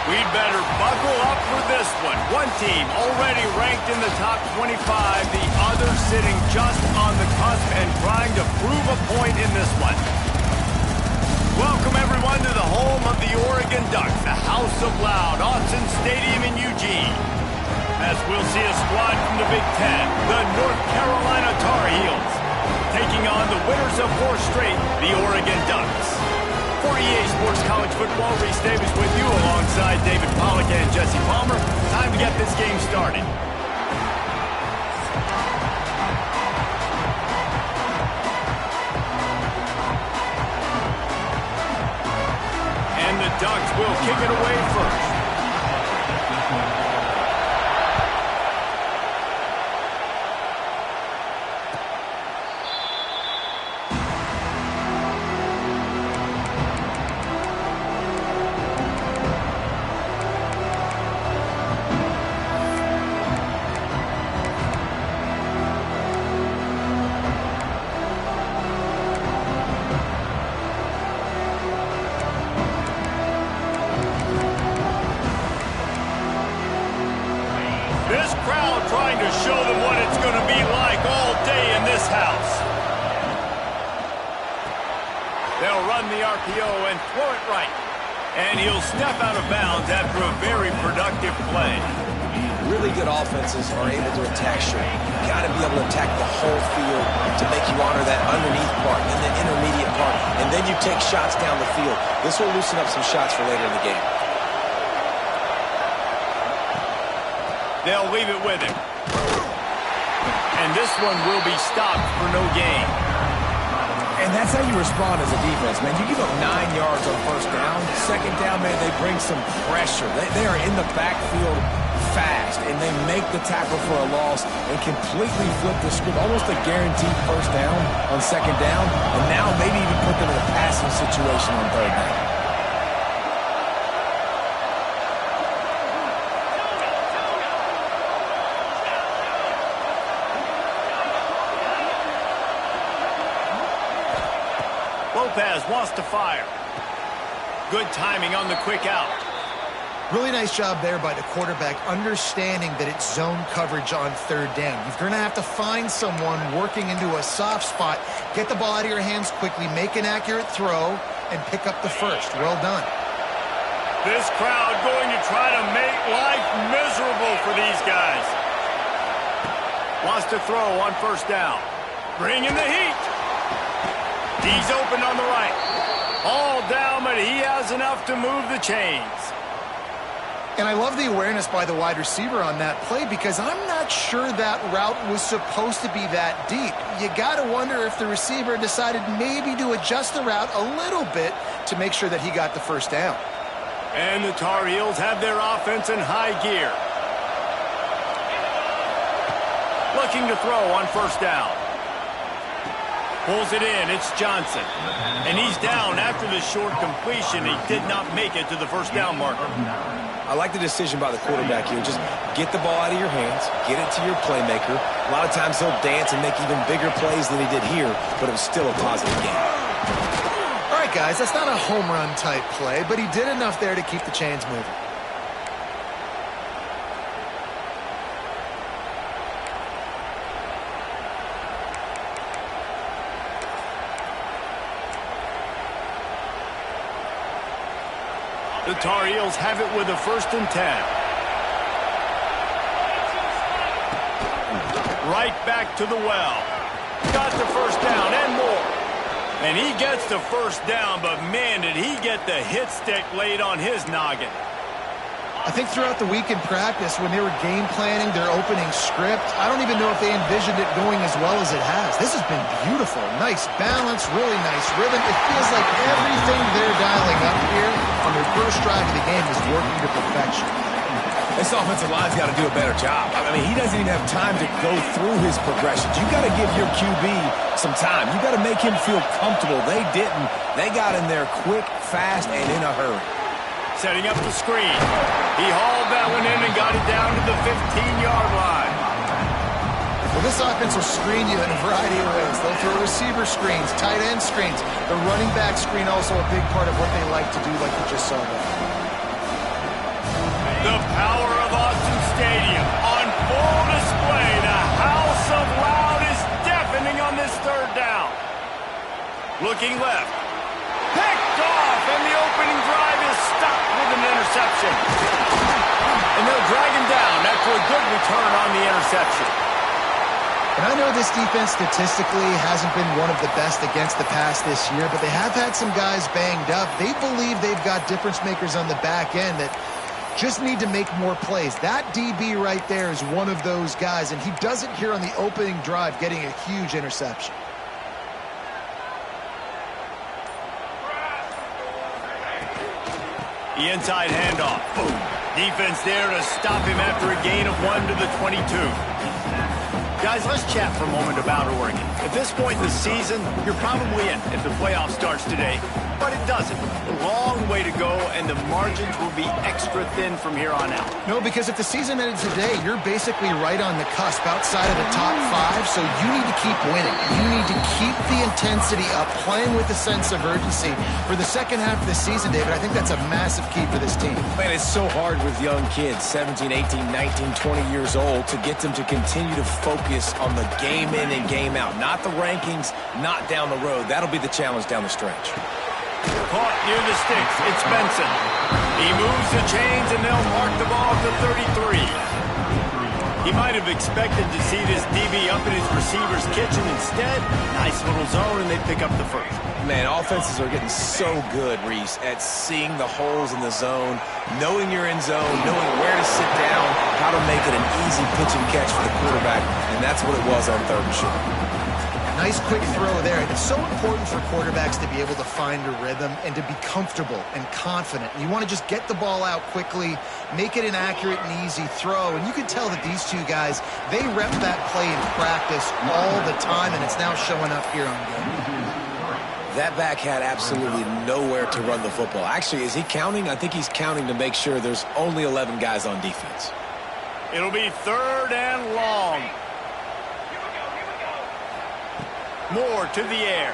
We'd better buckle up for this one. One team already ranked in the top 25, the other sitting just on the cusp and trying to prove a point in this one. Welcome everyone to the home of the Oregon Ducks, the House of Loud, Autzen Stadium in Eugene. As we'll see a squad from the Big Ten, the North Carolina Tar Heels, taking on the winners of 4 straight, the Oregon Ducks. For EA Sports College Football, Reese Davis with you alongside David Pollack and Jesse Palmer. Time to get this game started. And the Ducks will kick it away first. This crowd trying to show them what it's going to be like all day in this house. They'll run the RPO and throw it right. And he'll step out of bounds after a very productive play. Really good offenses are able to attack short. You've got to be able to attack the whole field to make you honor that underneath part and the intermediate part. And then you take shots down the field. This will loosen up some shots for later in the game. They'll leave it with him. And this one will be stopped for no gain. And that's how you respond as a defense, man. You give up 9 yards on first down. Second down, man, they bring some pressure. They are in the backfield fast, and they make the tackle for a loss and completely flip the script. Almost a guaranteed first down on second down, and now maybe even put them in a passing situation on third down. Lopez wants to fire. Good timing on the quick out. Really nice job there by the quarterback, understanding that it's zone coverage on third down. You're going to have to find someone working into a soft spot, get the ball out of your hands quickly, make an accurate throw, and pick up the first. Well done. This crowd going to try to make life miserable for these guys. Wants to throw on first down. Bringing the heat. He's open on the right. All down, but he has enough to move the chains. And I love the awareness by the wide receiver on that play because I'm not sure that route was supposed to be that deep. You got to wonder if the receiver decided maybe to adjust the route a little bit to make sure that he got the first down. And the Tar Heels have their offense in high gear. Looking to throw on first down. Pulls it in, it's Johnson. And he's down after the short completion. He did not make it to the first down marker. I like the decision by the quarterback here. Just get the ball out of your hands, get it to your playmaker. A lot of times he'll dance and make even bigger plays than he did here, but it was still a positive game. All right, guys, that's not a home run type play, but he did enough there to keep the chains moving. The Tar Heels have it with a 1st and 10. Right back to the well. Got the first down and more. And he gets the first down, but man, did he get the hit stick laid on his noggin. I think throughout the week in practice, when they were game planning their opening script, I don't even know if they envisioned it going as well as it has. This has been beautiful. Nice balance, really nice rhythm. It feels like everything they're dialing up here on their first drive of the game is working to perfection. This offensive line's got to do a better job. I mean, he doesn't even have time to go through his progressions. You got to give your QB some time. You got to make him feel comfortable. They didn't. They got in there quick, fast, and in a hurry. Setting up the screen. He hauled that one in and got it down to the 15-yard line. Well, this offense will screen you in a variety of ways. They'll throw receiver screens, tight end screens. The running back screen also a big part of what they like to do, like you just saw there. The power of Autzen Stadium on full display. The house of loud is deafening on this third down. Looking left. Picked off, and the opening drive is stopped with an interception. And they'll drag him down after a good return on the interception. And I know this defense statistically hasn't been one of the best against the pass this year, but they have had some guys banged up. They believe they've got difference makers on the back end that just need to make more plays. That DB right there is one of those guys, and he does it here on the opening drive, getting a huge interception. The inside handoff. Boom. Defense there to stop him after a gain of 1 to the 22. Guys, let's chat for a moment about Oregon. At this point in the season, you're probably in if the playoff starts today, but it doesn't. A long way to go, and the margins will be extra thin from here on out. No, because if the season ended today, you're basically right on the cusp outside of the top 5, so you need to keep winning. You need to keep the intensity up, playing with a sense of urgency for the second half of the season, David. I think that's a massive key for this team. Man, it's so hard with young kids, 17, 18, 19, 20 years old, to get them to continue to focus on the game in and game out. Not the rankings, not down the road. That'll be the challenge down the stretch. Caught near the sticks. It's Benson. He moves the chains, and they'll mark the ball at the 33. He might have expected to see this DB up in his receiver's kitchen. Instead, nice little zone, and they pick up the first. Man, offenses are getting so good, Reese, at seeing the holes in the zone, knowing you're in zone, knowing where to sit down, how to make it an easy pitch and catch for the quarterback, and that's what it was on 3rd and short. Nice quick throw there. It's so important for quarterbacks to be able to find a rhythm and to be comfortable and confident. You want to just get the ball out quickly, make it an accurate and easy throw. And you can tell that these two guys, they rep that play in practice all the time, and it's now showing up here on game. That back had absolutely nowhere to run the football. Actually, is he counting? I think he's counting to make sure there's only 11 guys on defense. It'll be 3rd and long. Moore to the air.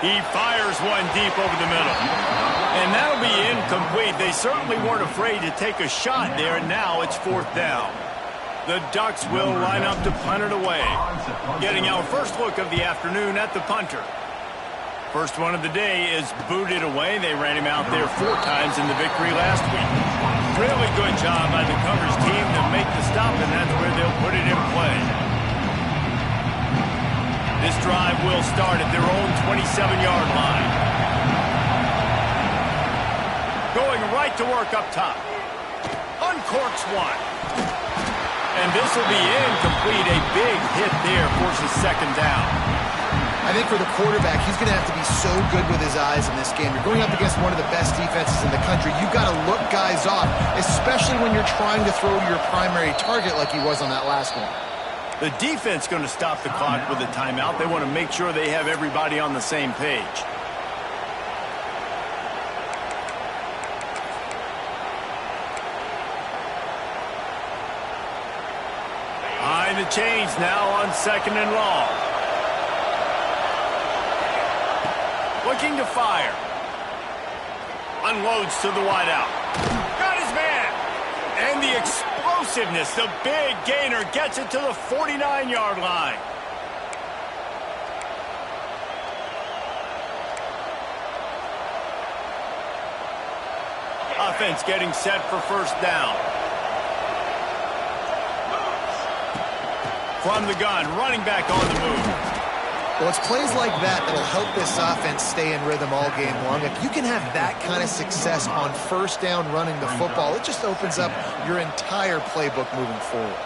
He fires one deep over the middle. And that'll be incomplete. They certainly weren't afraid to take a shot there, and now it's 4th down. The Ducks will line up to punt it away. Getting our first look of the afternoon at the punter. First one of the day is booted away. They ran him out there 4 times in the victory last week. Really good job by the coverage team to make the stop, and that's where they'll put it in play. This drive will start at their own 27-yard line. Going right to work up top. Uncorks one. And this will be incomplete. A big hit there forces 2nd down. I think for the quarterback, he's going to have to be so good with his eyes in this game. You're going up against one of the best defenses in the country. You've got to look guys off, especially when you're trying to throw to your primary target like he was on that last one. The defense going to stop the clock with a timeout. They want to make sure they have everybody on the same page. Behind the chains now on 2nd and long. Looking to fire. Unloads to the wideout. Got his man. And the explosiveness, the big gainer gets it to the 49-yard line. Offense getting set for 1st down. From the gun, running back on the move. Well, it's plays like that that'll help this offense stay in rhythm all game long. If you can have that kind of success on 1st down running the football, it just opens up your entire playbook moving forward.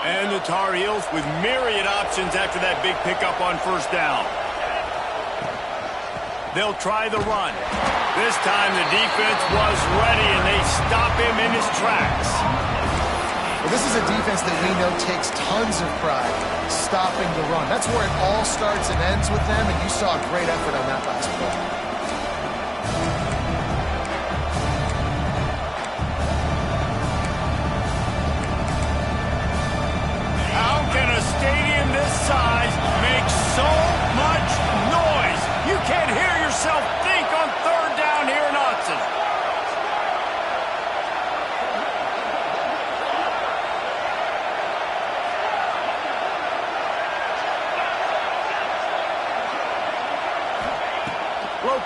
And the Tar Heels with myriad options after that big pickup on 1st down. They'll try the run. This time the defense was ready, and they stop him in his tracks. Well, this is a defense that we know takes tons of pride stopping the run. That's where it all starts and ends with them, and you saw a great effort on that last play.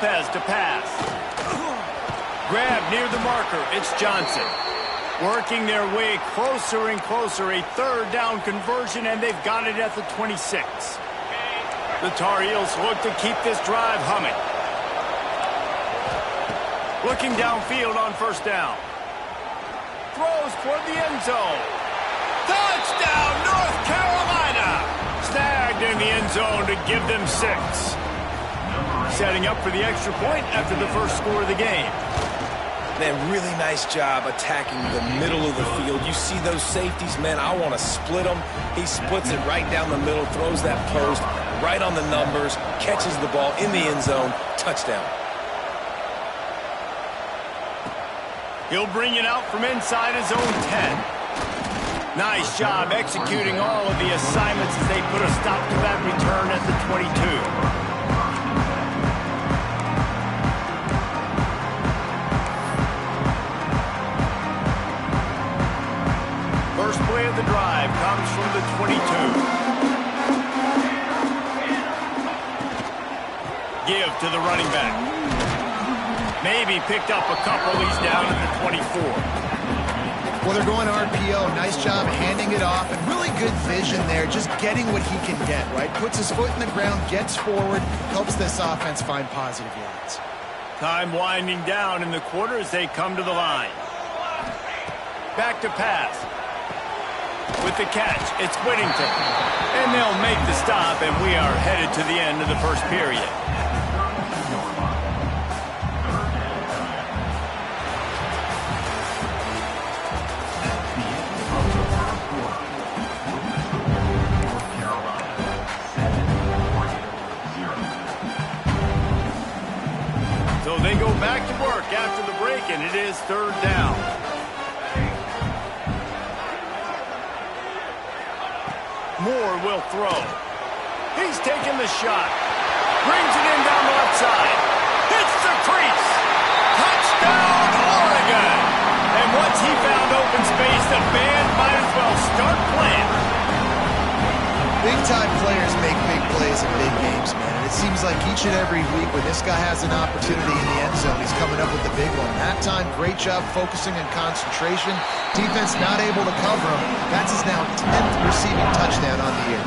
Lopez to pass. Grab near the marker. It's Johnson. Working their way closer and closer. A third down conversion, and they've got it at the 26. The Tar Heels look to keep this drive humming. Looking downfield on first down. Throws toward the end zone. Touchdown, North Carolina! Snagged in the end zone to give them 6. Setting up for the extra point after the first score of the game. Man, really nice job attacking the middle of the field. You see those safeties, man, I want to split them. He splits it right down the middle, throws that post right on the numbers, catches the ball in the end zone, touchdown. He'll bring it out from inside his own 10. Nice job executing all of the assignments as they put a stop to that return at the 22. First play of the drive comes from the 22. Give to the running back. Maybe picked up a couple. He's down at the 24. Well, they're going RPO. Nice job handing it off, and really good vision there, just getting what he can get, right? Puts his foot in the ground, gets forward, helps this offense find positive yards. Time winding down in the quarter as they come to the line. Back to pass. With the catch, it's Whittington. And they'll make the stop, and we are headed to the end of the first period. So they go back to work after the break, and it is third down. Moore will throw. He's taking the shot. Brings it in down the left side. Hits the crease. Touchdown, Oregon. And once he found open space, the band might as well start playing. Big-time players make big plays in big games, man. And it seems like each and every week when this guy has an opportunity in the end zone, he's coming up with the big one. That time, great job focusing and concentration. Defense not able to cover him. That's his now 10th receiving touchdown on the year.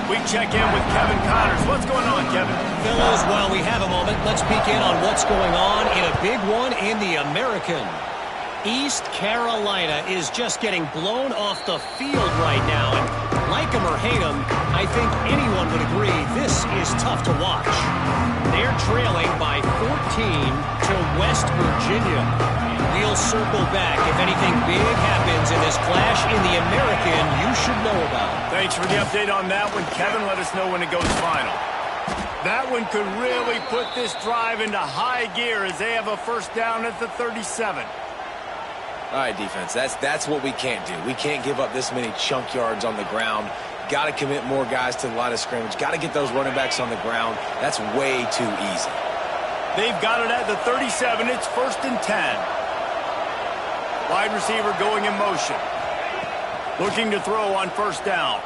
We check in with Kevin Connors. What's going on, Kevin? Fellows, while we have a moment, let's peek in on what's going on in a big one in the American. East Carolina is just getting blown off the field right now. And like him or hate him, I think anyone would agree this is tough to watch. They're trailing by 14 to West Virginia. We'll circle back. If anything big happens in this clash in the American, you should know about. Thanks for the update on that one, Kevin. Let us know when it goes final. That one could really put this drive into high gear as they have a first down at the 37. All right, defense, that's what we can't do. We can't give up this many chunk yards on the ground. Got to commit more guys to the line of scrimmage. Got to get those running backs on the ground. That's way too easy. They've got it at the 37. It's first and 10. Wide receiver going in motion. Looking to throw on first down.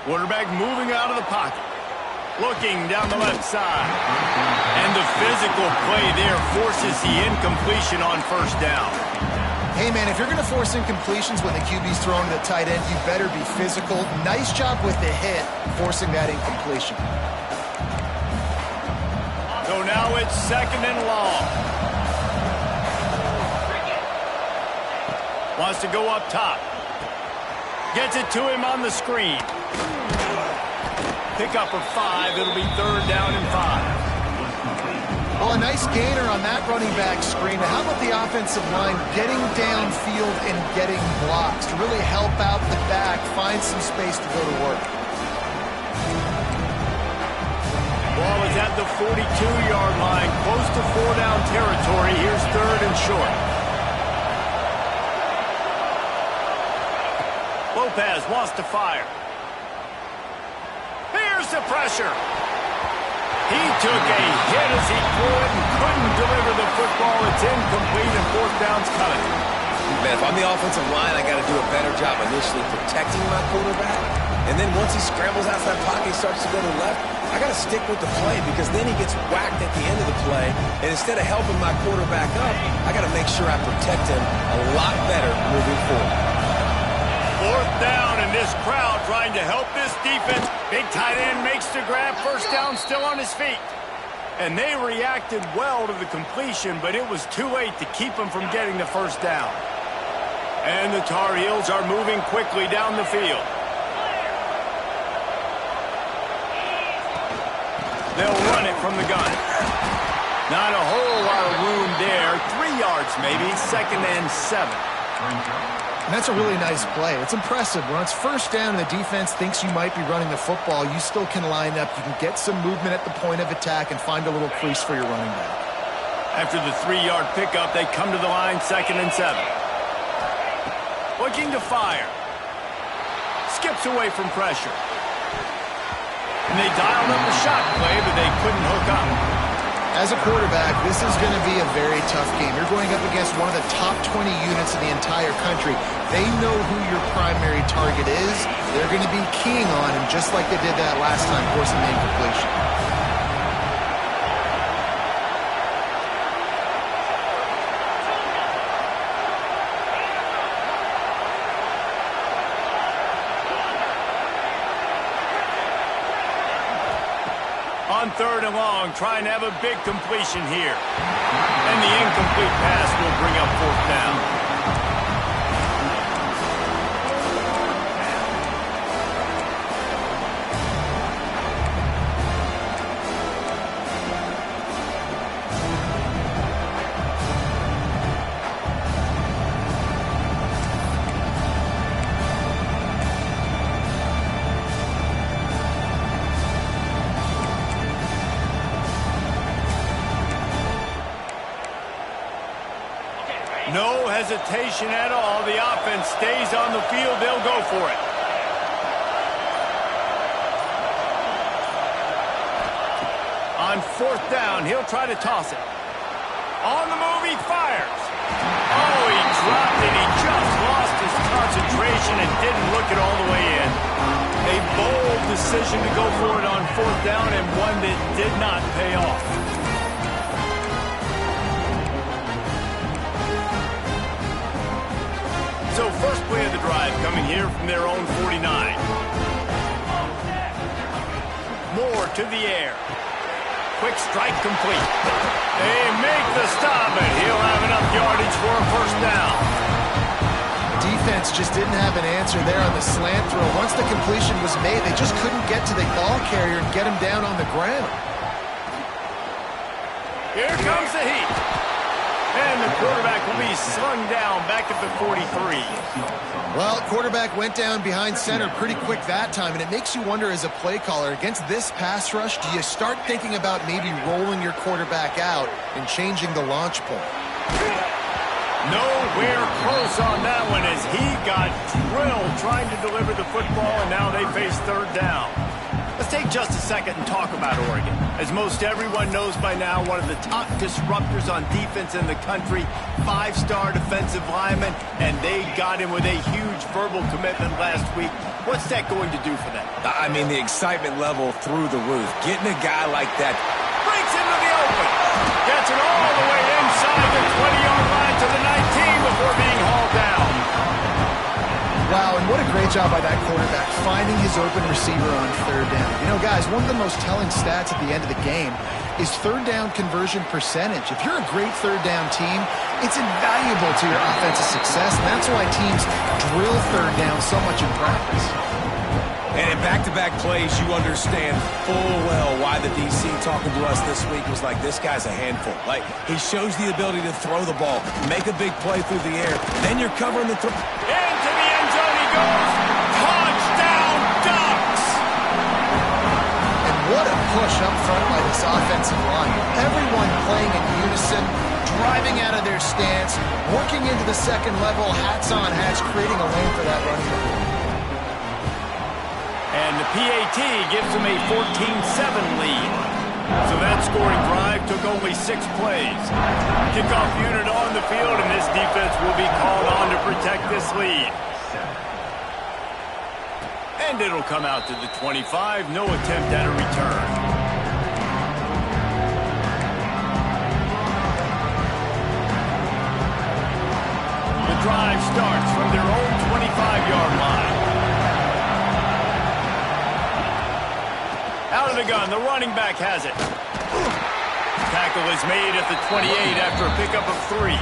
Quarterback moving out of the pocket. Looking down the left side. And the physical play there forces the incompletion on first down. Hey, man, if you're going to force incompletions when the QB's throwing to the tight end, you better be physical. Nice job with the hit, forcing that incompletion. So now it's second and long. Wants to go up top. Gets it to him on the screen. Pick up of 5. It'll be third down and 5. Well, a nice gainer on that running back screen. But how about the offensive line getting downfield and getting blocks to really help out the back, find some space to go to work? Ball is at the 42-yard line, close to 4-down territory. Here's third and short. Lopez wants to fire. Here's the pressure. He took a hit as he threw it and couldn't deliver the football. It's incomplete and fourth down's coming. Man, if I'm the offensive line, I got to do a better job initially protecting my quarterback. And then once he scrambles out of that pocket, he starts to go to the left. I got to stick with the play because then he gets whacked at the end of the play. And instead of helping my quarterback up, I got to make sure I protect him a lot better moving forward. Fourth down, and this crowd trying to help this defense. Big tight end makes the grab. First down, still on his feet. And they reacted well to the completion, but it was too late to keep them from getting the first down. And the Tar Heels are moving quickly down the field. They'll run it from the gun. Not a whole lot of room there. 3 yards maybe, 2nd and 7. And that's a really nice play. It's impressive. When it's first down and the defense thinks you might be running the football, you still can line up. You can get some movement at the point of attack and find a little crease for your running back. After the 3-yard pickup, they come to the line, 2nd and 7. Looking to fire. Skips away from pressure. And they dialed up a shot play, but they couldn't hook up. As a quarterback, this is going to be a very tough game. You're going up against one of the top 20 units in the entire country. They know who your primary target is. They're going to be keying on him just like they did that last time, forcing the incompletion. On 3rd and long, trying to have a big completion here. And the incomplete pass will bring up 4th down. No hesitation at all. The offense stays on the field. They'll go for it. On 4th down, he'll try to toss it. On the move, he fires. Oh, he dropped it. He just lost his concentration and didn't look it all the way in. A bold decision to go for it on 4th down and one that did not pay off. So first play of the drive coming here from their own 49. Moore to the air. Quick strike complete. They make the stop, and he'll have enough yardage for a first down. Defense just didn't have an answer there on the slant throw. Once the completion was made, they just couldn't get to the ball carrier and get him down on the ground. Here comes the heat. And the quarterback will be slung down back at the 43. Well, quarterback went down behind center pretty quick that time, and it makes you wonder as a play caller, against this pass rush, do you start thinking about maybe rolling your quarterback out and changing the launch point? Nowhere close on that one as he got drilled trying to deliver the football, and now they face 3rd down. Let's take just a second and talk about Oregon. As most everyone knows by now, one of the top disruptors on defense in the country, 5-star defensive lineman, and they got him with a huge verbal commitment last week. What's that going to do for them? I mean, the excitement level through the roof. Getting a guy like that. Breaks into the open. Gets it all the way inside the 20-yard line to the 19 before being hauled down. Wow, and what a great job by that quarterback, finding his open receiver on 3rd down. You know, guys, one of the most telling stats at the end of the game is 3rd down conversion percentage. If you're a great 3rd down team, it's invaluable to your offensive success, and that's why teams drill 3rd down so much in practice. And in back-to-back plays, you understand full well why the DC talking to us this week was like, this guy's a handful. Like, he shows the ability to throw the ball, make a big play through the air, then you're covering the throw. Into the end zone he goes. Touchdown, Ducks! And what a push up front by this offensive line. Everyone playing in unison, driving out of their stance, working into the second level, hats on hats, creating a lane for that running back. And the PAT gives them a 14-7 lead. So that scoring drive took only 6 plays. Kickoff unit on the field, and this defense will be called on to protect this lead. And And it'll come out to the 25. No attempt at a return. The drive starts from their own 25-yard line. Out of the gun, the running back has it. Tackle is made at the 28 after a pickup of 3.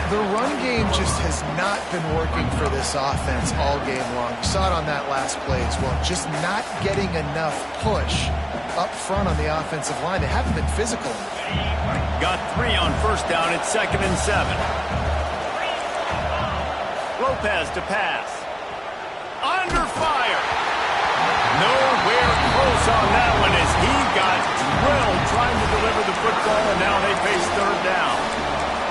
The run game just has not been working for this offense all game long. We saw it on that last play as well. Just not getting enough push up front on the offensive line. They haven't been physical. Got 3 on first down. It's 2nd and 7. Lopez to pass. Under fire. Nowhere close on that one as he got drilled trying to deliver the football, and now they face 3rd down.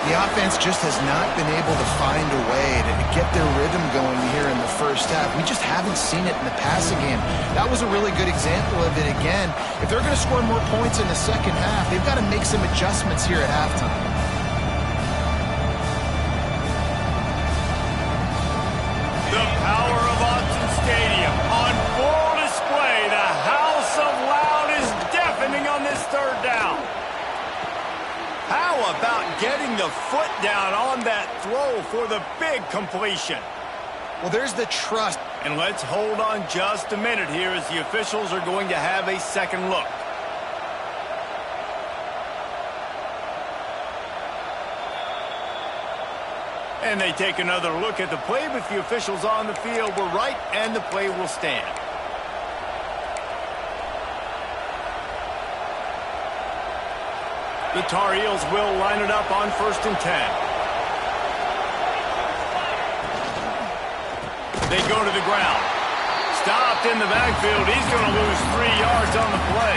The offense just has not been able to find a way to get their rhythm going here in the first half. We just haven't seen it in the passing game. That was a really good example of it again. If they're going to score more points in the second half, they've got to make some adjustments here at halftime. The power of Autzen Stadium on full display. The house of loud is deafening on this 3rd down. How about getting the foot down on that throw for the big completion? Well, there's the trust. And let's hold on just a minute here as the officials are going to have a second look. And they take another look at the play, but the officials on the field were right, and the play will stand. The Tar Heels will line it up on 1st and 10. They go to the ground. Stopped in the backfield. He's going to lose 3 yards on the play.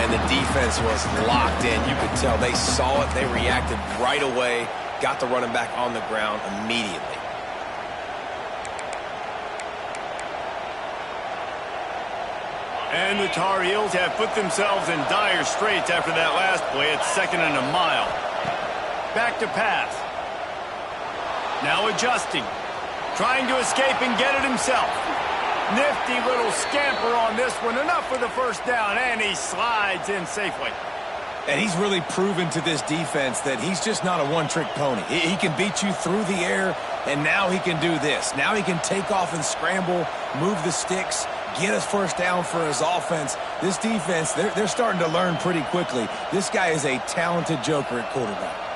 And the defense was locked in. You could tell they saw it. They reacted right away. Got the running back on the ground immediately. And the Tar Heels have put themselves in dire straits after that last play. It's 2nd and a mile. Back to pass. Now adjusting. Trying to escape and get it himself. Nifty little scamper on this one. Enough for the first down, and he slides in safely. And he's really proven to this defense that he's just not a one-trick pony. He can beat you through the air, and now he can do this. Now he can take off and scramble, move the sticks, get us first down for his offense. This defense, they're starting to learn pretty quickly. This guy is a talented joker at quarterback.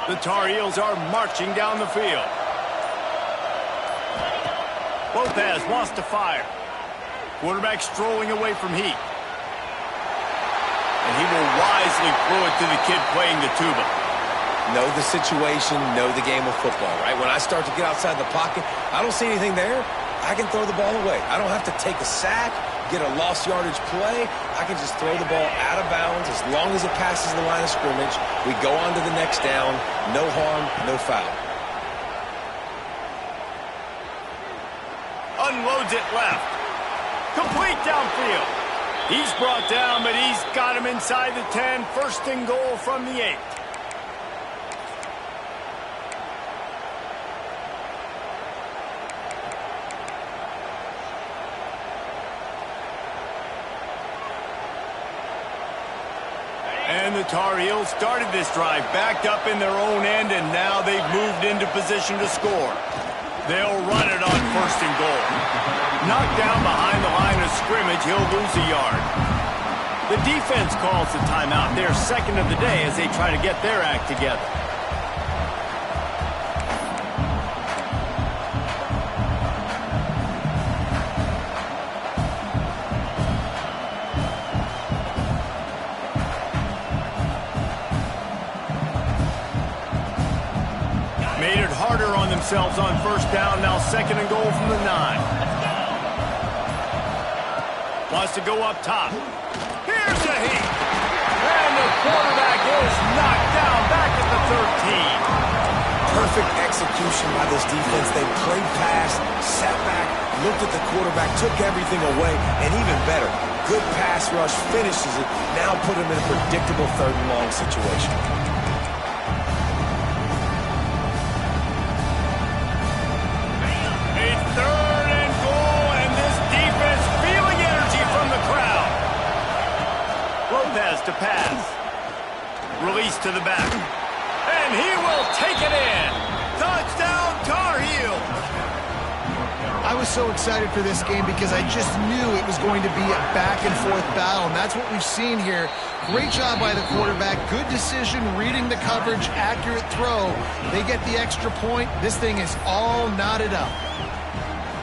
The Tar Heels are marching down the field. Lopez wants to fire. Quarterback strolling away from Heat. And he will wisely throw it to the kid playing the tuba. Know the situation, know the game of football, right? When I start to get outside the pocket, I don't see anything there. I can throw the ball away. I don't have to take a sack, get a lost yardage play. I can just throw the ball out of bounds as long as it passes the line of scrimmage. We go on to the next down. No harm, no foul. Unloads it left. Complete downfield. He's brought down, but he's got him inside the 10. 1st and goal from the 8. And the Tar Heels started this drive backed up in their own end, and now they've moved into position to score. They'll run it on 1st and goal. Knocked down behind the line of scrimmage, he'll lose a yard. The defense calls the timeout. They're 2nd of the day as they try to get their act together. Made it harder on themselves on 1st down. Now 2nd and goal from the 9. Wants to go up top. Here's the Heat. And the quarterback is knocked down back at the 13. Perfect execution by this defense. They played pass, sat back, looked at the quarterback, took everything away, and even better, good pass rush, finishes it, now put him in a predictable 3rd and long situation. A 3rd and goal, and this defense feeling energy from the crowd. Lopez to pass. Release to the back. And he will take it in. Touchdown, Tar Heels. I was so excited for this game because I just knew it was going to be a back-and-forth battle, and that's what we've seen here. Great job by the quarterback. Good decision, reading the coverage, accurate throw. They get the extra point. This thing is all knotted up.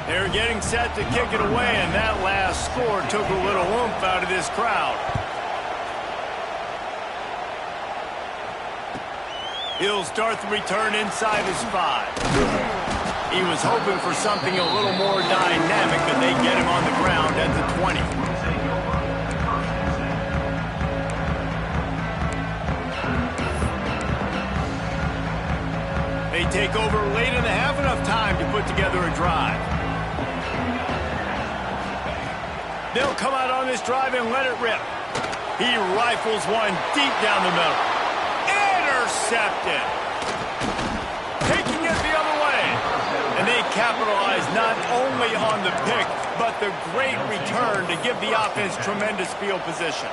They're getting set to kick it away, and that last score took a little oomph out of this crowd. He'll start the return inside his 5. He was hoping for something a little more dynamic, and they get him on the ground at the 20. They take over late in the half, enough time to put together a drive. They'll come out on this drive and let it rip. He rifles one deep down the middle. Intercepted. Taking it the other way. And they capitalize not only on the pick, but the great return to give the offense tremendous field position.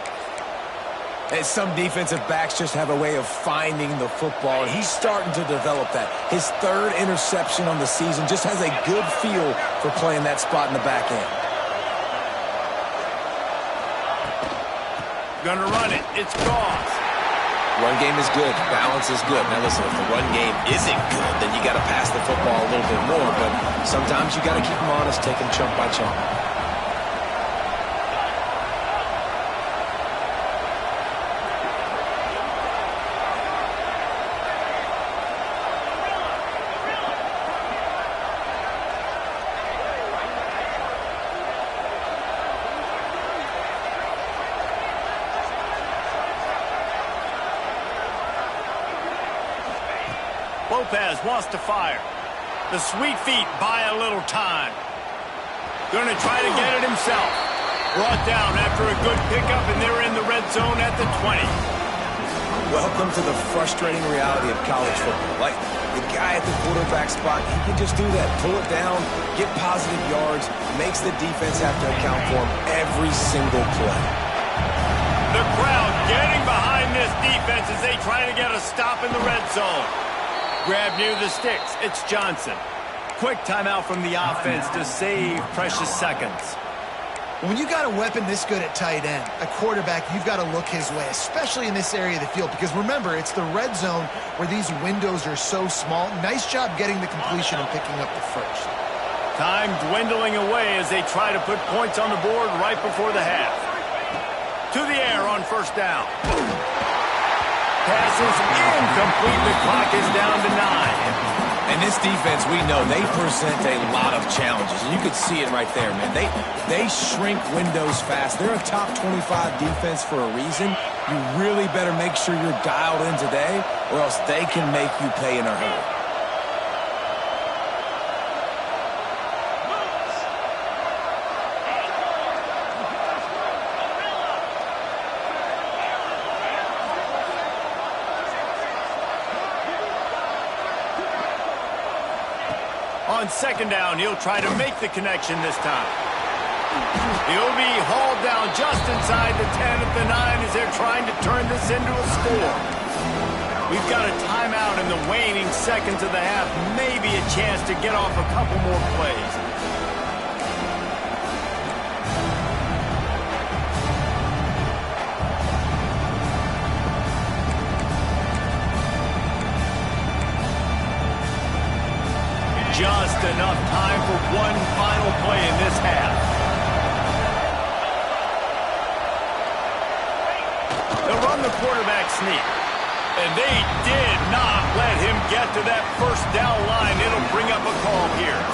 And some defensive backs just have a way of finding the football, and he's starting to develop that. His 3rd interception on the season, just has a good feel for playing that spot in the back end. Gonna run it. It's Goss. Run game is good. Balance is good. Now listen, if the run game isn't good, then you got to pass the football a little bit more. But sometimes you got to keep them honest, take them chunk by chunk. Lopez wants to fire. The sweet feet buy a little time. Going to try to get it himself. Brought down after a good pickup, and they're in the red zone at the 20. Welcome to the frustrating reality of college football. Like, the guy at the quarterback spot, he can just do that. Pull it down, get positive yards, makes the defense have to account for him every single play. The crowd getting behind this defense as they try to get a stop in the red zone. Grab near the sticks. It's Johnson. Quick timeout from the offense to save precious seconds. When you got a weapon this good at tight end, a quarterback, you've got to look his way, especially in this area of the field, because remember, it's the red zone where these windows are so small. Nice job getting the completion and picking up the first. Time dwindling away as they try to put points on the board right before the half. To the air on 1st down. Pass is incomplete. The clock is down to 9. And this defense, we know, they present a lot of challenges. And you could see it right there, man. They shrink windows fast. They're a top 25 defense for a reason. You really better make sure you're dialed in today, or else they can make you pay in a hurry. On 2nd down, he'll try to make the connection this time. He'll be hauled down just inside the 10 at the 9 as they're trying to turn this into a score. We've got a timeout in the waning seconds of the half. Maybe a chance to get off a couple more plays. Just enough time for one final play in this half. They'll run the quarterback sneak. And they did not let him get to that 1st down line. It'll bring up a call here.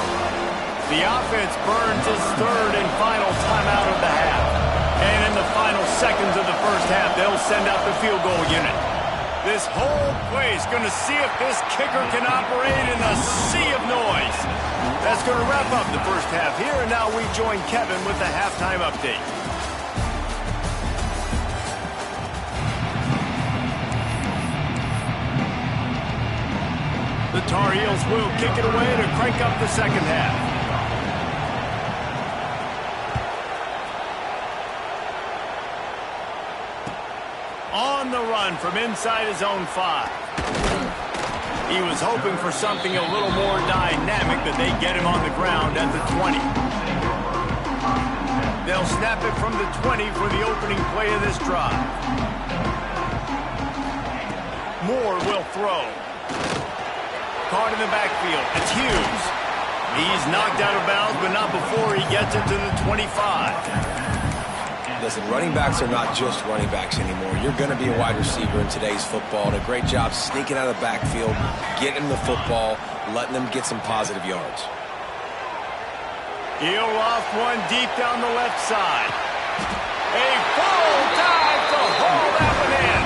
The offense burns his 3rd and final timeout of the half. And in the final seconds of the 1st half, they'll send out the field goal unit. This whole place going to see if this kicker can operate in a sea of noise. That's going to wrap up the first half here, and now we join Kevin with the halftime update. The Tar Heels will kick it away to crank up the second half. On the run from inside his own 5. He was hoping for something a little more dynamic, but they get him on the ground at the 20. They'll snap it from the 20 for the opening play of this drive. Moore will throw. Caught in the backfield. It's Hughes. He's knocked out of bounds, but not before he gets it to the 25. Listen, running backs are not just running backs anymore. You're going to be a wide receiver in today's football. And a great job sneaking out of the backfield, getting the football, letting them get some positive yards. He'll loft one deep down the left side. A full dive to haul that one in.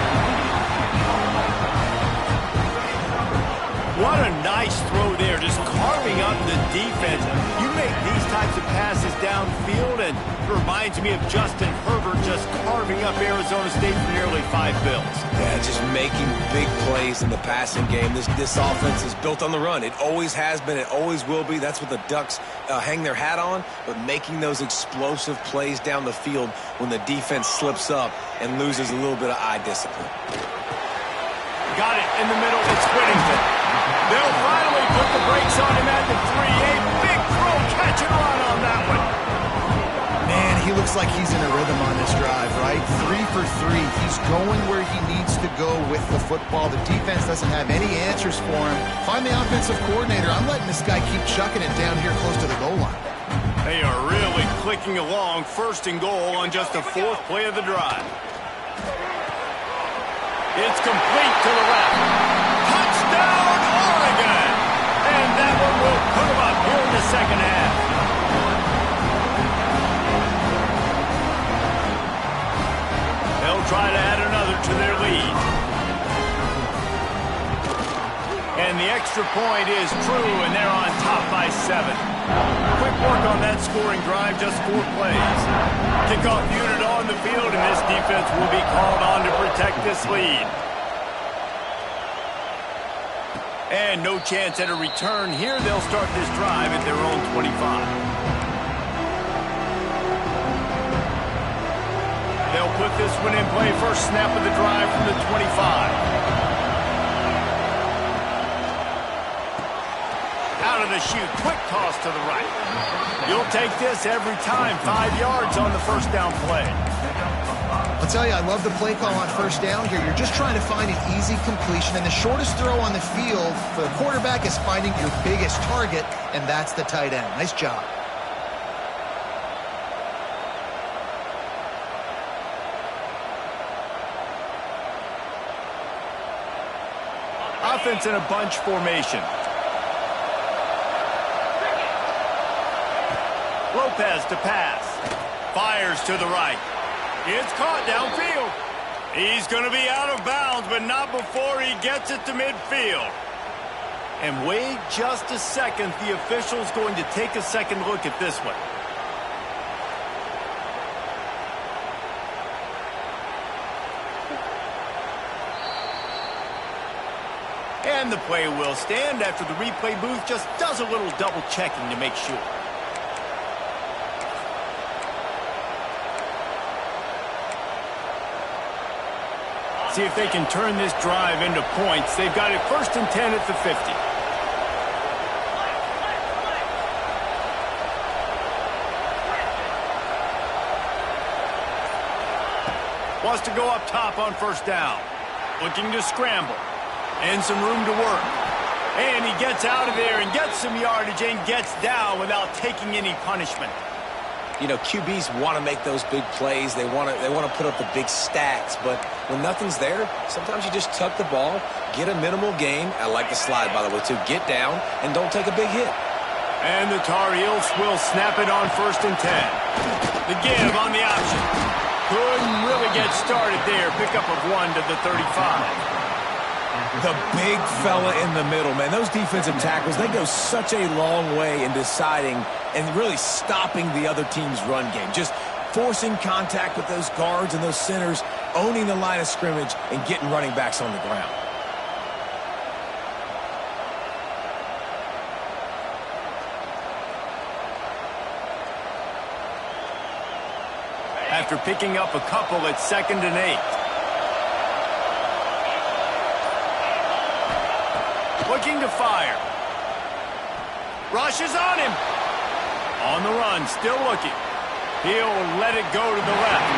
What a nice throw there, just carving up the defense. You make these types of passes downfield, and it reminds me of Justin Herbert just carving up Arizona State for nearly 5 bills. Yeah, just making big plays in the passing game. This offense is built on the run. It always has been. It always will be. That's what the Ducks hang their hat on, but making those explosive plays down the field when the defense slips up and loses a little bit of eye discipline. Got it in the middle. It's Whittington. They'll finally put the brakes on him at the 3. A big throw, catch and run on that one. Man, he looks like he's in a rhythm on this drive, right? 3 for 3. He's going where he needs to go with the football. The defense doesn't have any answers for him. Find the offensive coordinator. I'm letting this guy keep chucking it down here close to the goal line. They are really clicking along. First and goal on just the 4th play of the drive. It's complete to the left. Touchdown, Oregon! And that one will put them up here in the second half. They'll try to add another to their lead. And the extra point is true, and they're on top by 7. Quick work on that scoring drive, just 4 plays. Kickoff unit on the field, and this defense will be called on to protect this lead. And no chance at a return here. They'll start this drive at their own 25. They'll put this one in play. First snap of the drive from the 25. Out of the chute, quick toss to the right. You'll take this every time. 5 yards on the first down play. I'll tell you, I love the play call on first down here. You're just trying to find an easy completion, and the shortest throw on the field for the quarterback is finding your biggest target, and that's the tight end. Nice job. Offense in a bunch formation. Lopez to pass. Fires to the right. It's caught downfield. He's going to be out of bounds, but not before he gets it to midfield. And wait just a second. The official's going to take a second look at this one. And the play will stand after the replay booth just does a little double checking to make sure. See if they can turn this drive into points. They've got it 1st and 10 at the 50. Wants to go up top on first down. Looking to scramble. And some room to work. And he gets out of there and gets some yardage and gets down without taking any punishment. You know, QBs want to make those big plays. They want to put up the big stats. But when nothing's there, sometimes you just tuck the ball, get a minimal gain. I like the slide, by the way, too. Get down and don't take a big hit. And the Tar Heels will snap it on 1st and 10. The give on the option. Couldn't really get started there. Pickup of 1 to the 35. The big fella in the middle, man. Those defensive tackles, they go such a long way in deciding and really stopping the other team's run game. Just forcing contact with those guards and those centers, owning the line of scrimmage, and getting running backs on the ground. After picking up a couple, it's 2nd and 8. Looking to fire. Rush is on him. On the run, still looking. He'll let it go to the left.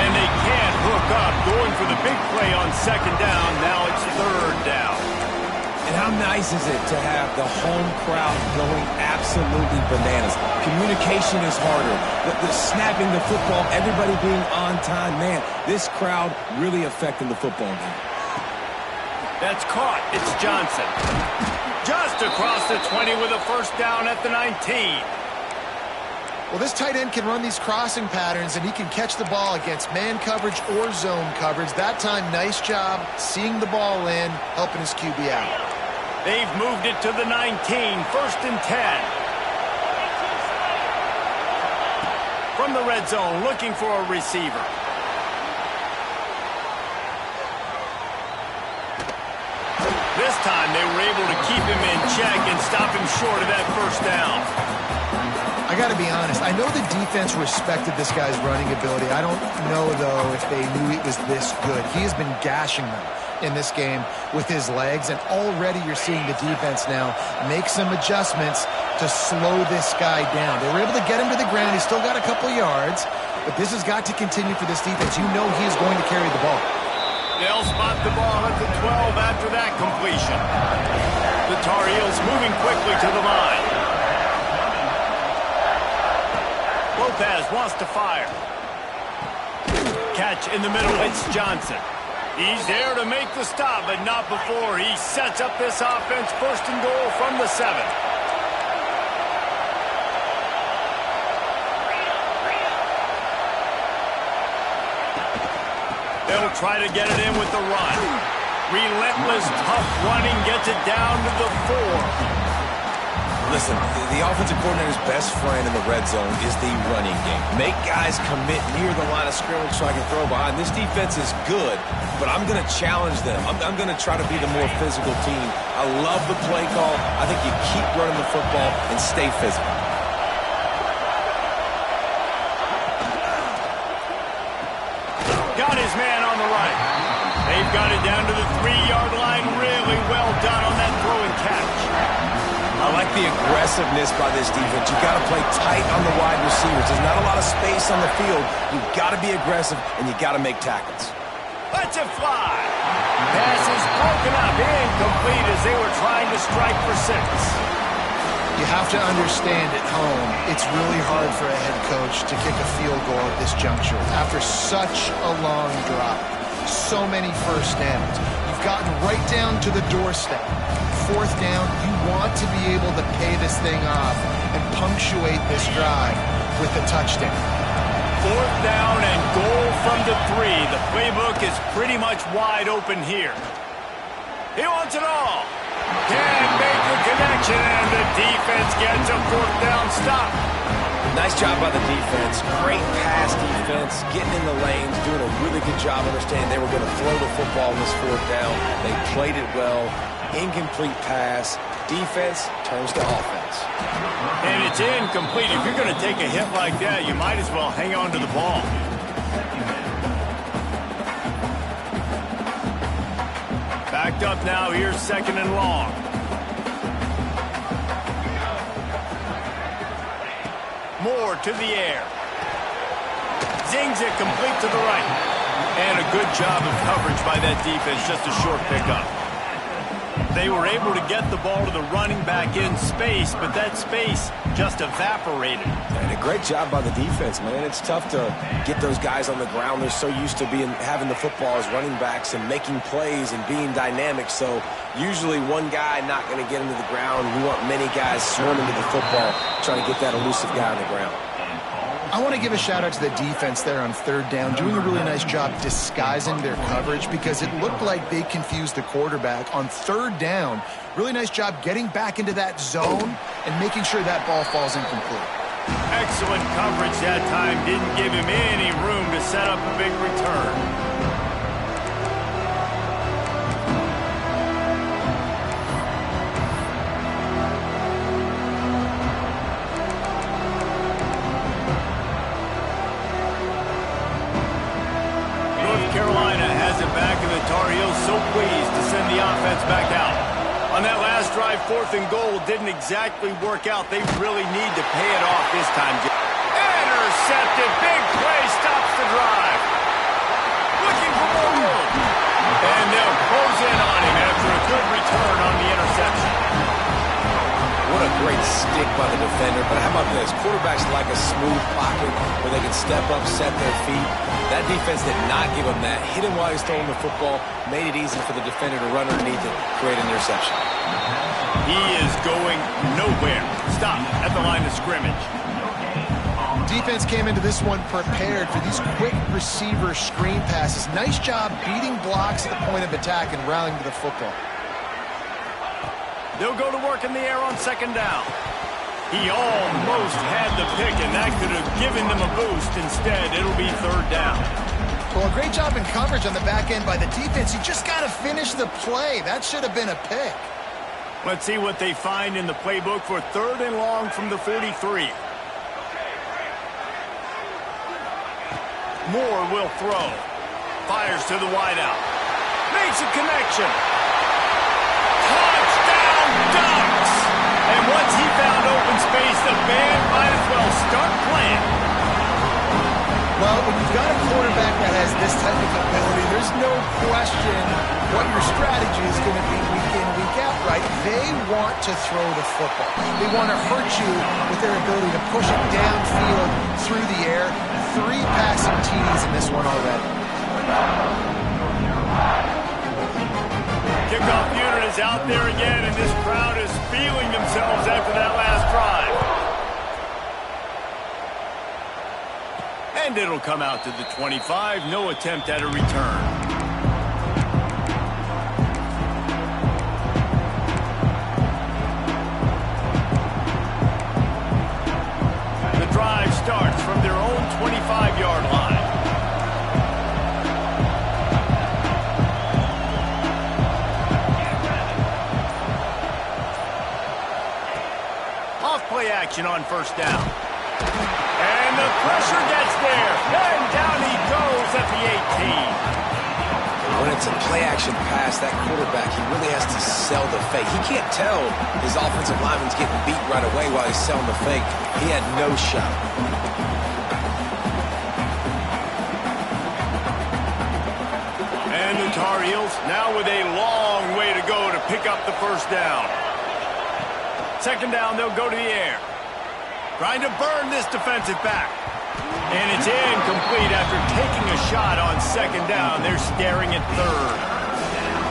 And they can't hook up. Going for the big play on 2nd down. Now it's 3rd down. And how nice is it to have the home crowd going absolutely bananas? Communication is harder. The snapping the football, everybody being on time. Man, this crowd really affecting the football game. That's caught. It's Johnson. Just across the 20 with a 1st down at the 19. Well, this tight end can run these crossing patterns, and he can catch the ball against man coverage or zone coverage. That time, nice job seeing the ball in, helping his QB out. They've moved it to the 19, 1st and 10. From the red zone, looking for a receiver. This time, they were able to keep him in check and stop him short of that 1st down. I got to be honest. I know the defense respected this guy's running ability. I don't know, though, if they knew he was this good. He has been gashing them in this game with his legs, and already you're seeing the defense now make some adjustments to slow this guy down. They were able to get him to the ground. He's still got a couple yards, but this has got to continue for this defense. You know he is going to carry the ball. They'll spot the ball at the 12 after that completion. The Tar Heels moving quickly to the line. Lopez wants to fire. Catch in the middle, it's Johnson. He's there to make the stop, but not before he sets up this offense. 1st and goal from the 7. They'll try to get it in with the run. Relentless, tough running gets it down to the 4. Listen, the offensive coordinator's best friend in the red zone is the running game. Make guys commit near the line of scrimmage so I can throw behind. This defense is good, but I'm going to challenge them. I'm going to try to be the more physical team. I love the play call. I think you keep running the football and stay physical. Got his man on the right. They've got it down to the 3-yard line. Really well done on that throw and catch. I like the aggressiveness by this defense. You got to play tight on the wide receivers. There's not a lot of space on the field. You've got to be aggressive, and you got to make tackles. Let's it fly. Pass is broken up, incomplete as they were trying to strike for 6. You have to understand at home, it's really hard for a head coach to kick a field goal at this juncture. After such a long drive, so many 1st downs, you've gotten right down to the doorstep. 4th down, you want to be able to pay this thing off and punctuate this drive with a touchdown. 4th down and goal from the 3. The playbook is pretty much wide open here. He wants it all. Can't make the connection, and the defense gets a 4th down stop. Nice job by the defense. Great pass defense, getting in the lanes, doing a really good job understanding they were going to throw the football in this 4th down. They played it well. Incomplete pass. Defense turns to offense. And it's incomplete. If you're going to take a hit like that, you might as well hang on to the ball. Backed up now. Here's 2nd and long. Moore to the air. Zings it complete to the right. And a good job of coverage by that defense. Just a short pickup. They were able to get the ball to the running back in space, but that space just evaporated. And a great job by the defense, man. It's tough to get those guys on the ground. They're so used to having the football as running backs and making plays and being dynamic. So usually one guy not going to get into the ground. We want many guys swarming to the football, trying to get that elusive guy on the ground. I want to give a shout out to the defense there on third down, doing a really nice job disguising their coverage because it looked like they confused the quarterback on third down. Really nice job getting back into that zone and making sure that ball falls incomplete. Excellent coverage that time. Didn't give him any room to set up a big return. Carolina has it back, and the Tar Heels so pleased to send the offense back out. On that last drive, 4th and goal didn't exactly work out. They really need to pay it off this time. Intercepted. Big play stops the drive. Looking for more room. And they'll close in on him after a good return on the interception. What a great stick by the defender. But how about this? Quarterbacks like a smooth pocket where they can step up, set their feet. That defense did not give him that. Hit him while he's throwing the football. Made it easy for the defender to run underneath it, create an interception. He is going nowhere. Stop at the line of scrimmage. Defense came into this one prepared for these quick receiver screen passes. Nice job beating blocks at the point of attack and rallying to the football. They'll go to work in the air on 2nd down. He almost had the pick, and that could have given them a boost. Instead, it'll be 3rd down. Well, a great job in coverage on the back end by the defense. You just got to finish the play. That should have been a pick. Let's see what they find in the playbook for 3rd and long from the 43. Moore will throw. Fires to the wideout. Makes a connection. Touchdown Ducks! And once he found open space, the band might as well start playing. Well, when you've got a quarterback that has this type of ability, there's no question what your strategy is going to be week in, week out, right? They want to throw the football. They want to hurt you with their ability to push it downfield through the air. 3 passing TDs in this one already. Kickoff unit is out there again, and this crowd is feeling themselves after that last drive. And it'll come out to the 25. No attempt at a return. The drive starts from their own 25-yard line. Play action on 1st down. And the pressure gets there. And down he goes at the 18. When it's a play-action pass, that quarterback, he really has to sell the fake. He can't tell his offensive lineman's getting beat right away while he's selling the fake. He had no shot. And the Tar Heels now with a long way to go to pick up the 1st down. 2nd down, they'll go to the air. Trying to burn this defensive back. And it's incomplete after taking a shot on 2nd down. They're staring at 3rd.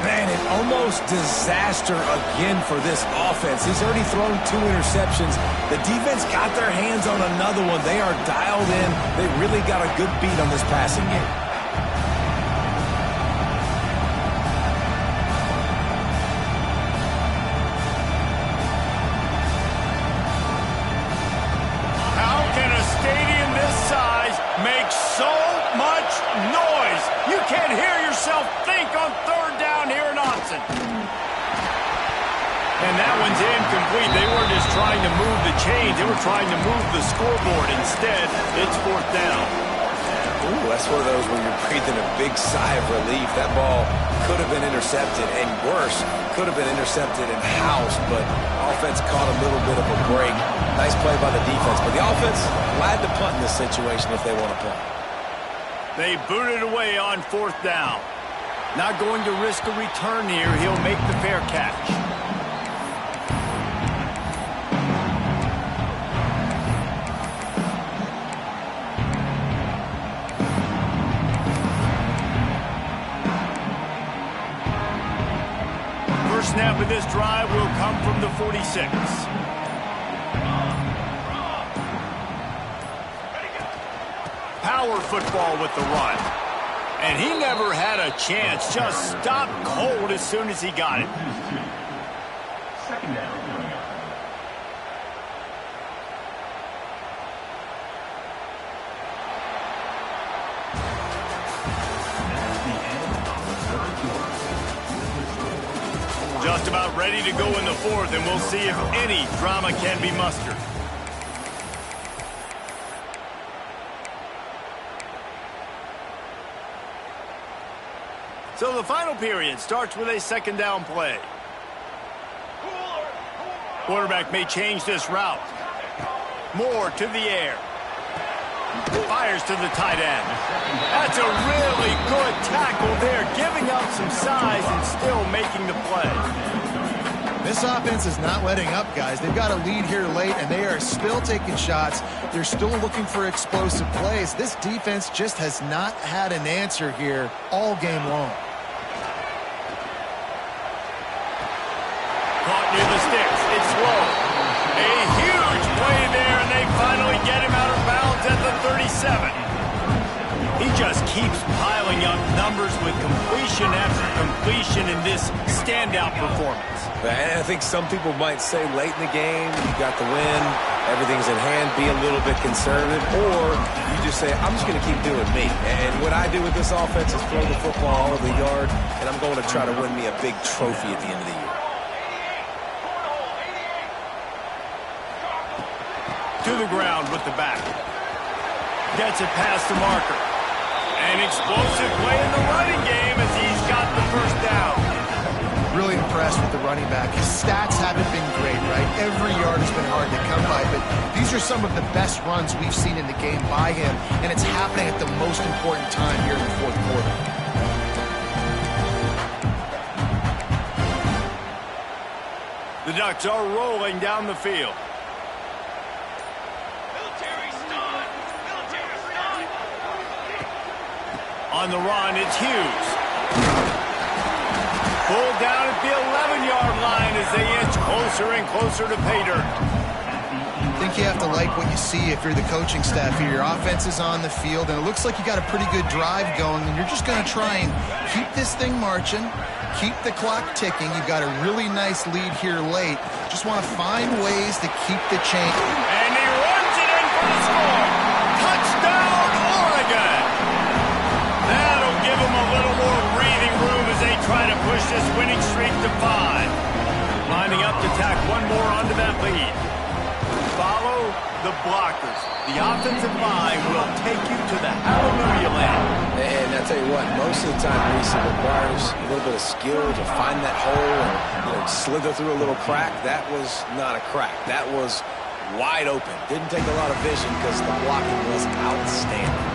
Man, an almost disaster again for this offense. He's already thrown 2 interceptions. The defense got their hands on another one. They are dialed in. They really got a good beat on this passing game. So much noise. You can't hear yourself think on 3rd down here in Austin. And that one's incomplete. They weren't just trying to move the chains. They were trying to move the scoreboard. Instead, it's 4th down. Ooh, that's one of those where you're breathing a big sigh of relief. That ball could have been intercepted, and worse, could have been intercepted and housed, but offense caught a little bit of a break. Nice play by the defense, but the offense glad to punt in this situation if they want to punt. They booted away on 4th down. Not going to risk a return here. He'll make the fair catch. First snap of this drive will come from the 46. power football with the run. And he never had a chance. Just stopped cold as soon as he got it. Second down. Just about ready to go in the fourth, and we'll see if any drama can be mustered. So the final period starts with a second down play. Quarterback may change this route. Moore to the air. Fires to the tight end. That's a really good tackle there, giving up some size and still making the play. This offense is not letting up, guys. They've got a lead here late, and they are still taking shots. They're still looking for explosive plays. This defense just has not had an answer here all game long. Caught near the sticks. It's slow. A huge play there, and they finally get him out of bounds at the 37. He just keeps piling up numbers with completion after completion in this standout performance. And I think some people might say late in the game, you got the win, everything's in hand, be a little bit conservative, or you just say, I'm just going to keep doing me. And what I do with this offense is throw the football all over the yard, and I'm going to try to win me a big trophy at the end of the year. To the ground with the back. Gets it past the marker. An explosive play in the running game as he's got the first down. Really impressed with the running back. His stats haven't been great, right? Every yard has been hard to come by, but these are some of the best runs we've seen in the game by him, and it's happening at the most important time here in the fourth quarter. The Ducks are rolling down the field. On the run, it's Hughes. Pulled down at the 11-yard line as they inch closer and closer to pay dirt. I think you have to like what you see if you're the coaching staff here. Your offense is on the field, and it looks like you got a pretty good drive going, and you're just going to try and keep this thing marching, keep the clock ticking. You've got a really nice lead here late. Just want to find ways to keep the chain. And he runs it in for the score. Touchdown, Oregon. That'll give them a little more breathing room as they try to push this winning streak to 5. Lining up to tack one more onto that lead. Follow the blockers. The offensive line will take you to the hallelujah land. And I tell you what, most of the time, Reese, it requires a little bit of skill to find that hole and slither through a little crack. That was not a crack. That was wide open. Didn't take a lot of vision because the blocking was outstanding.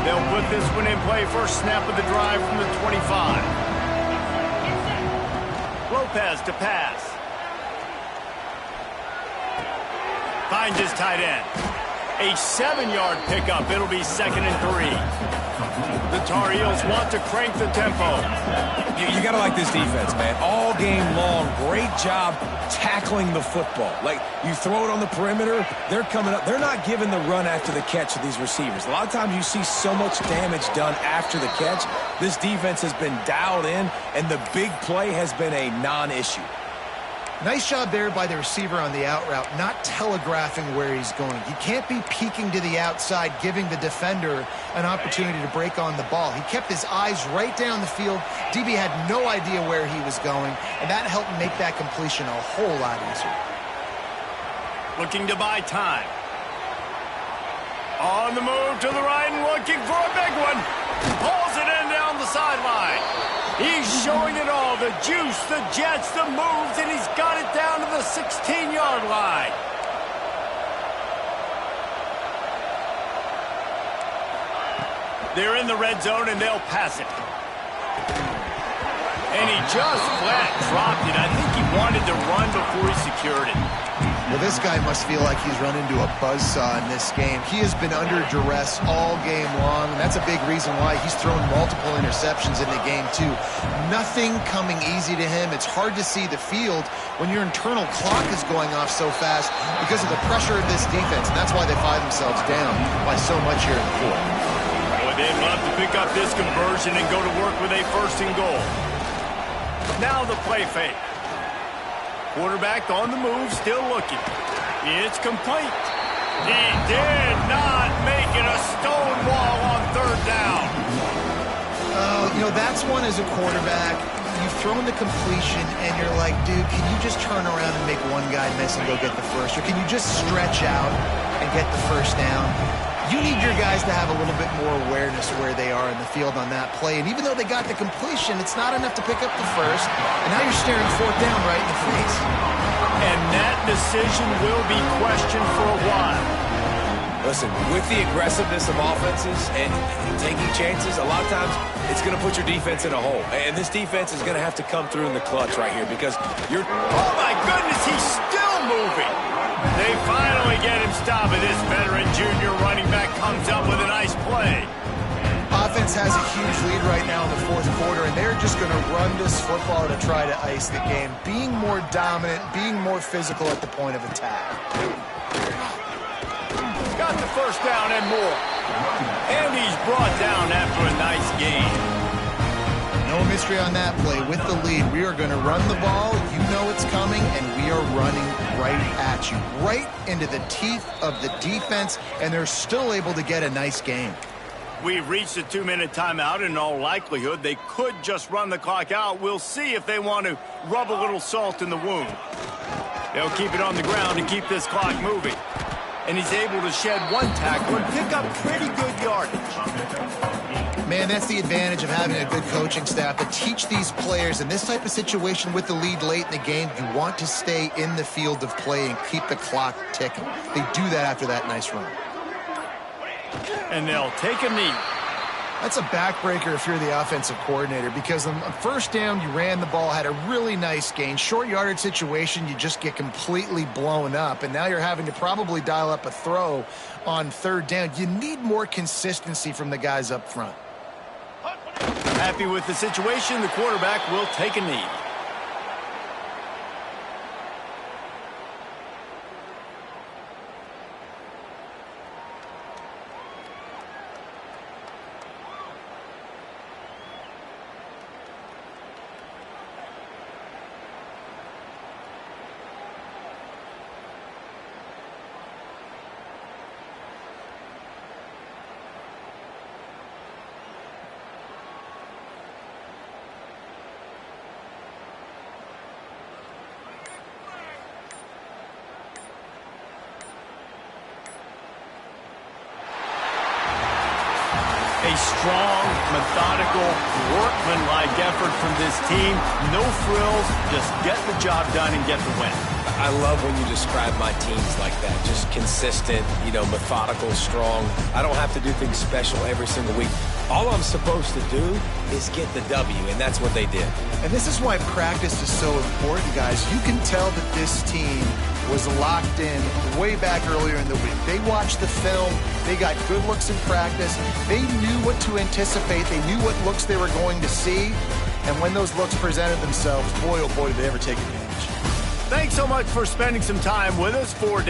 They'll put this one in play. First snap of the drive from the 25. Lopez to pass. Finds his tight end. A 7-yard pickup. It'll be 2nd and 3. The Tar Heels want to crank the tempo. You got to like this defense, man. All game long, great job tackling the football. Like, you throw it on the perimeter, they're coming up. They're not giving the run after the catch to these receivers. A lot of times you see so much damage done after the catch. This defense has been dialed in, and the big play has been a non-issue. Nice job there by the receiver on the out route, not telegraphing where he's going. He can't be peeking to the outside, giving the defender an opportunity to break on the ball. He kept his eyes right down the field. DB had no idea where he was going, and that helped make that completion a whole lot easier. Looking to buy time. On the move to the right and looking for a big one. Pulls it in down the sideline. He's showing it all, the juice, the jets, the moves, and he's got it down to the 16-yard line. They're in the red zone, and they'll pass it. And he just flat dropped it. I think he wanted to run before he secured it. Well, this guy must feel like he's run into a buzzsaw in this game. He has been under duress all game long, and that's a big reason why he's thrown multiple interceptions in the game, too. Nothing coming easy to him. It's hard to see the field when your internal clock is going off so fast because of the pressure of this defense, and that's why they find themselves down by so much here in the fourth. Boy, they'd love to pick up this conversion and go to work with a first and goal. Now the play fake. Quarterback on the move, still looking. It's complete. He did not make it a stone wall on third down. You know, that's one as a quarterback. You've thrown the completion, and you're like, dude, can you just turn around and make one guy miss and go get the first? Or can you just stretch out and get the first down? You need your guys to have a little bit more awareness where they are in the field on that play. And even though they got the completion, it's not enough to pick up the first. And now you're staring fourth down right in the face. And that decision will be questioned for a while. Listen, with the aggressiveness of offenses and taking chances, a lot of times it's going to put your defense in a hole. And this defense is going to have to come through in the clutch right here because you're... Oh, my goodness, he's still moving. They finally get him stopped, and this veteran junior running back comes up with a nice play. Offense has a huge lead right now in the fourth quarter, and they're just going to run this football to try to ice the game, being more dominant, being more physical at the point of attack. Got the first down and more. And he's brought down after a nice gain. No mystery on that play. With the lead, we are going to run the ball. You know it's coming, and we are running right at you, right into the teeth of the defense, and they're still able to get a nice game. We've reached a 2-minute timeout. In all likelihood, they could just run the clock out. We'll see if they want to rub a little salt in the wound. They'll keep it on the ground to keep this clock moving. And he's able to shed one tackle and pick up pretty good yardage. Man, that's the advantage of having a good coaching staff to teach these players in this type of situation with the lead late in the game. You want to stay in the field of play and keep the clock ticking. They do that after that nice run. And they'll take a knee. That's a backbreaker if you're the offensive coordinator, because on first down, you ran the ball, had a really nice gain. Short yardage situation, you just get completely blown up, and now you're having to probably dial up a throw on third down. You need more consistency from the guys up front. Happy with the situation, the quarterback will take a knee. A strong, methodical, workman-like effort from this team. No frills, just get the job done and get the win. I love when you describe my teams like that. Just consistent, methodical, strong. I don't have to do things special every single week. All I'm supposed to do is get the W, and that's what they did. And this is why practice is so important, guys. You can tell that this team was locked in way back earlier in the week. They watched the film. They got good looks in practice. They knew what to anticipate. They knew what looks they were going to see. And when those looks presented themselves, boy, oh boy, did they ever take advantage. Thanks so much for spending some time with us for